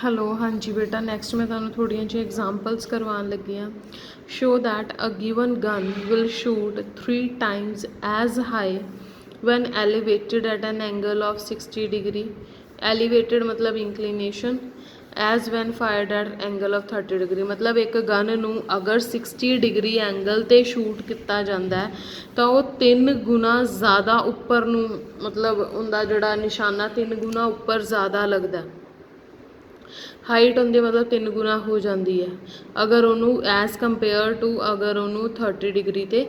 Hello हाँ जी बेटा next मैं तुहानूं थोड़ियां जी एग्जाम्पल्स करवान लगी हाँ show that a given gun will shoot 3 times as high when elevated at an angle of 60 degree elevated मतलब inclination as when fired at angle of 30 degree मतलब एक गन नूं अगर 60 डिग्री एंगल ते शूट किया जाता है तो वो 3 गुना ज़्यादा उपर नूं मतलब उनका जिहड़ा निशाना 3 गुना उपर ज़्यादा लगता है हाइट होंदी मतलब 3 गुना हो जाती है अगर उन्होंने एज कंपेयर टू अगर उन्होंने 30 डिग्री ते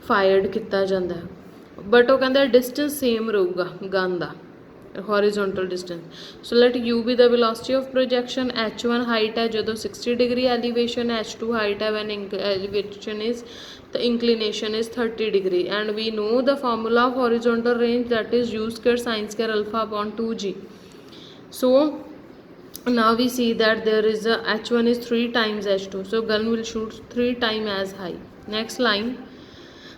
फायर्ड किया जाता है बट वो कहते डिस्टेंस सेम रहूगा गन का horizontal distance so let u be the velocity of projection h1 height है जो 60 डिग्री एलिवेशन h2 हाइट है when elevation is the inclination is 30 degree and we know the formula of horizontal range that is u square sin square alpha upon 2g so now we see that there is a h1 is 3 times h2 so gun will shoot 3 times as high next line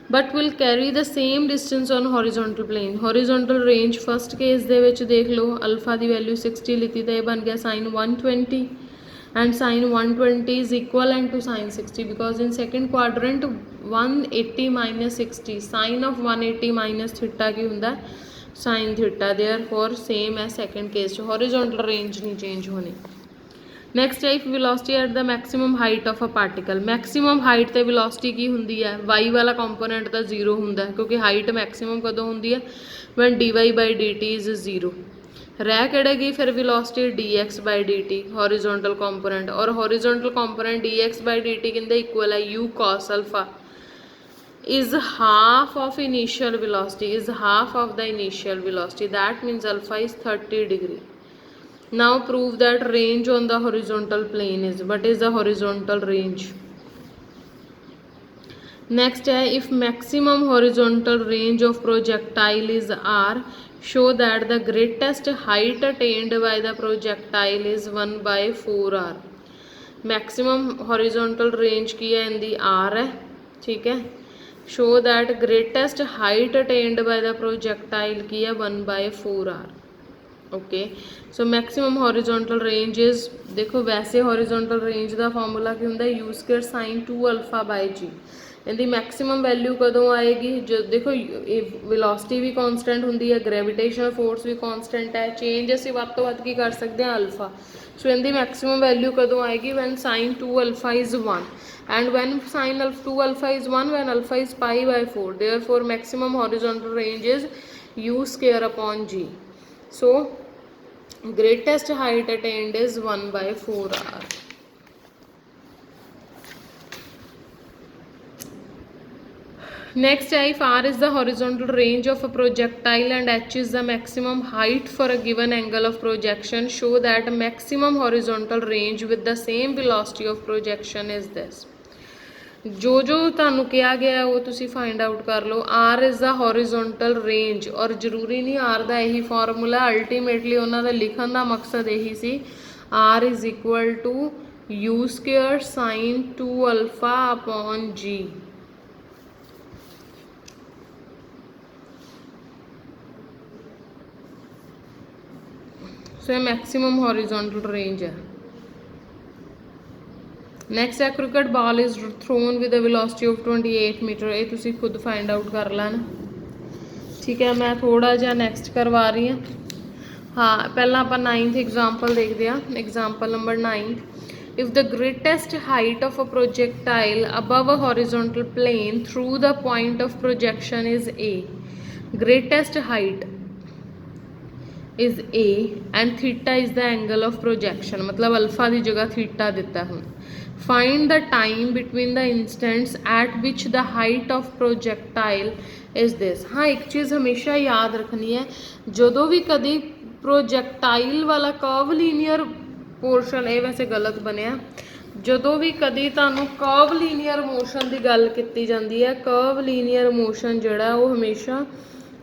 but will carry the same distance on horizontal plane horizontal range first case ਦੇ ਵਿੱਚ ਦੇਖ ਲਓ alpha ਦੀ value 60 लिखी तो यह बन गया sin 120 and sin 120 is equivalent to sin 60 because in second quadrant 180 minus 60 sin of 180 minus theta की ਹੁੰਦਾ sin theta therefore same as second case horizontal range नहीं change होनी नेक्स्ट है velocity at the maximum height of a particle maximum height ते velocity की होंदी है Y वाला कंपोनेंट तो जीरो होंदा है क्योंकि हाइट मैक्सिमम कदों होंदी है when d y by d t is zero रह किहड़े गई फिर velocity d x by d t horizontal component और horizontal component d x by d t कहते इक्वल है u cos alpha is half of initial velocity is half of the initial velocity that means alpha is 30 degree now prove that range on the horizontal plane is what is the horizontal range next है if maximum horizontal range of projectile is r show that the greatest height attained by the projectile is 1 by 4r maximum horizontal range की है इनकी r है ठीक है show that greatest height attained by the projectile की है 1 by 4r okay so maximum horizontal range is देखो वैसे हॉरिजोंटल रेंज का फार्मूला की होंगे u square sine 2 alpha by g इनकी मैक्सिमम वैल्यू कदों आएगी जो देखो वेलोसिटी भी कॉन्सटेंट होंगी है ग्रेविटेशनल फोर्स भी कॉन्सटेंट है चेंज असीं वध तों वध की कर सकते हैं अल्फा सो इनकी मैक्सिमम वैल्यू कदों आएगी when sine 2 alpha is 1 and when sin of 2 alpha is 1 when alpha is pi by 4 therefore maximum horizontal range is u square upon g so greatest height attained is 1 by 4r next if r is the horizontal range of a projectile and h is the maximum height for a given angle of projection show that maximum horizontal range with the same velocity of projection is this जो तुहानूं कहा गया वो तुसी find out कर लो r is the horizontal range और जरूरी नहीं आर का यही फॉर्मूला अल्टीमेटली उन्होंने लिखण का मकसद यही सी R is equal to u square sine 2 alpha upon g so maximum horizontal range है नैक्सट है cricket ball is thrown with a velocity of 28 metre ये तुसी खुद फाइंड आउट कर लेना ठीक है मैं थोड़ा जिहा नैक्सट करवा रही हाँ हाँ पहला आप 9th एग्जाम्पल देखते हैं example number 9 if the greatest height of a projectile above a horizontal plane through the point of projection is a greatest height is a and theta is the angle of projection मतलब alpha की जगह theta दिता हूँ find the time between the instants at which the height of projectile is this हाँ एक चीज़ हमेशा याद रखनी है जो भी कभी प्रोजेक्टाइल वाला कर्व लीनियर पोर्शन ये वैसे गलत बनया जो भी कभी तुहानूं कर्व लीनियर मोशन की गल की जाती है कर्व लीनियर मोशन जोड़ा वो हमेशा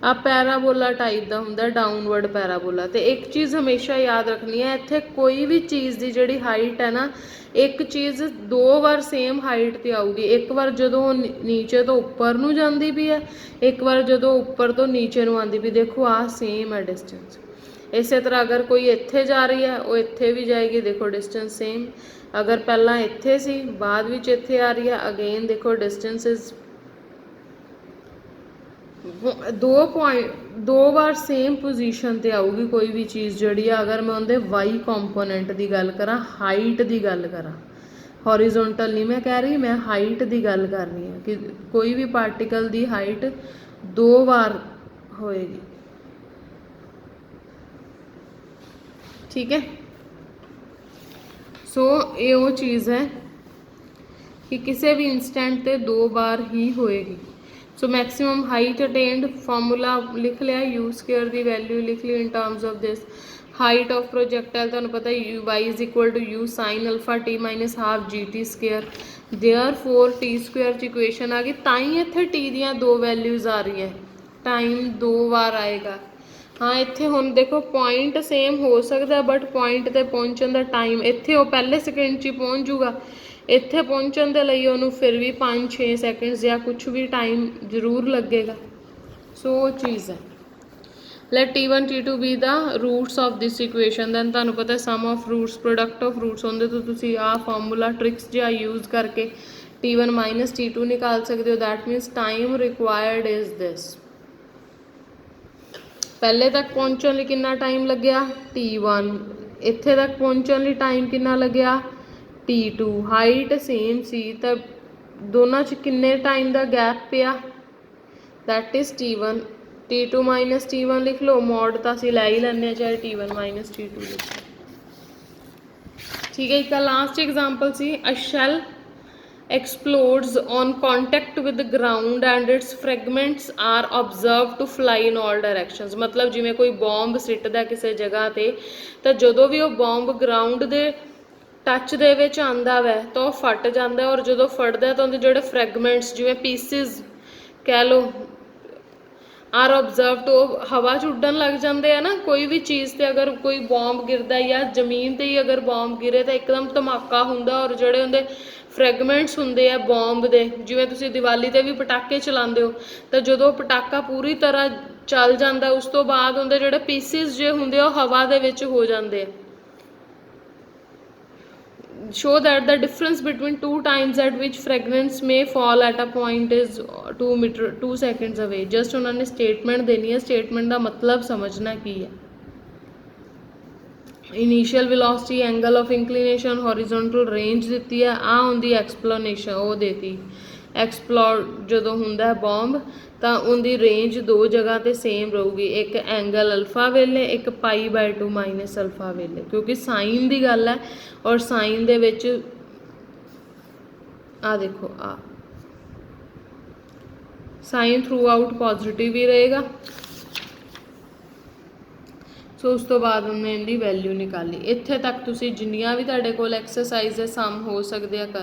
आ पैराबोला टाइप का होंगे डाउनवर्ड पैराबोला तो एक चीज़ हमेशा याद रखनी है इत्थे कोई भी चीज़ की जी हाइट है ना एक चीज़ 2 बार सेम हाइट पर आऊगी एक बार जो नीचे तो उपर नूं जाती भी है एक बार जो उपर तो नीचे नूं आती भी देखो आ सेम है डिस्टेंस इसे तरह अगर कोई इत्थे जा रही है वो इत्थे भी जाएगी, देखो डिस्टेंस सेम। अगर पहला इत्थे सी बाद विच इत्थे आ रही है, अगेन देखो distance is 2 bar same position ते आऊगी कोई भी चीज़ जिहड़ी आ। अगर मैं उनके वाई कंपोनेंट की गल करा, हाइट की गल करा, हॉरिजोंटल नहीं मैं कह रही, मैं हाइट की गल कर रही हूँ कि कोई भी पार्टिकल की हाइट 2 बार होएगी। ठीक है, सो ये वो चीज़ है कि किसी भी इंस्टेंट ते 2 बार ही होएगी। So maximum height attend formula लिख लिया, यू स्केयर की वैल्यू लिख ली in terms of this. Height of projectile तुहानू पता है y is equal to u sine alpha t minus half g t square, therefore t square च equation आ गई। ताई इत्थे टी दियां 2 वैल्यूज़ आ रही हैं, टाइम 2 बार आएगा। हाँ इत्थे हुण देखो पॉइंट सेम हो सकता है बट पॉइंट ते पहुँचण दा टाइम इत्थे वो पहले सेकेंड च ही पहुँच जूगा, इत्थे पहुँचण दे लई उहनूं फिर भी 5-6 सैकेंड्स या कुछ भी टाइम जरूर लगेगा। सो वो चीज़ है। Let T1 T2 be the roots of this equation, then तुहानू पता है sum of roots product of roots होंदे तो तुसी आ फॉर्मूला ट्रिक्स जिहा यूज़ करके T1 माइनस T2 निकाल सकते हो। That means time required is this. पहले तक पहुँचने लिए कितना टाइम लग्या T1, इत्थे तक पहुँचने लिए टाइम कितना लग्या T2। हाइट सेम सी तो दोनों च किन्ने टाइम का गैप पिया, that is T1। T2 minus T1 लिख लो, मॉड तो असीं लै ही लैंदे चाहे T1 माइनस T2 लिख लो। ठीक है, एक लास्ट एग्जाम्पल सी, a shell explodes on contact with the ground and its fragments are observed to fly in all directions। मतलब जिमें कोई बॉम्ब सिटदा किसी जगह ते तो जदों भी वो बॉम्ब ग्राउंड दे टच दे विच आंदा वै तो फट जांदा है, और जदों फटदा तो उहदे जिहड़े फ्रैगमेंट्स जिवें पीसिस कह लो आर ऑब्जर्व तो हवा च उड्डन लग जाते हैं ना। कोई भी चीज़ ते अगर कोई बॉम्ब गिरदा या जमीन ते ही अगर बॉम्ब गिरे तो एकदम धमाका हुंदा, और जिहड़े उहदे फ्रैगमेंट्स हुंदे आ बॉम्ब दे, जिवें तुसीं दिवाली ते भी पटाके चलाते हो तो जदों पटाका पूरी तरह चल जाता उस तो बाद उहदे जिहड़े पीसिस जे हुंदे आ हवा दे विच हो जाते हैं। Show that the difference between two times at which fragments may fall at a point is 2 seconds away। just उन्होंने स्टेटमेंट देनी है, स्टेटमेंट का मतलब समझना की है। Initial velocity, angle of inclination, horizontal range दी है, आ उनकी एक्सप्लेनेशन वो देती। एक्सप्लोड जो होंदा है बॉम्ब तो उनकी रेंज 2 जगह पर सेम रहूगी, एक एंगल अल्फा वेले, एक π/2 माइनस अल्फा वेले, क्योंकि साइन की गल है और साइन दे विच आ देखो आ साइन थ्रू आउट पॉजिटिव ही रहेगा। सो उस तो बाद उन्हें इनकी वैल्यू निकाली। इत्थे तक तुसी जिन्नियां भी तुहाडे कोल एक्सरसाइज है सम हो सकते हैं कर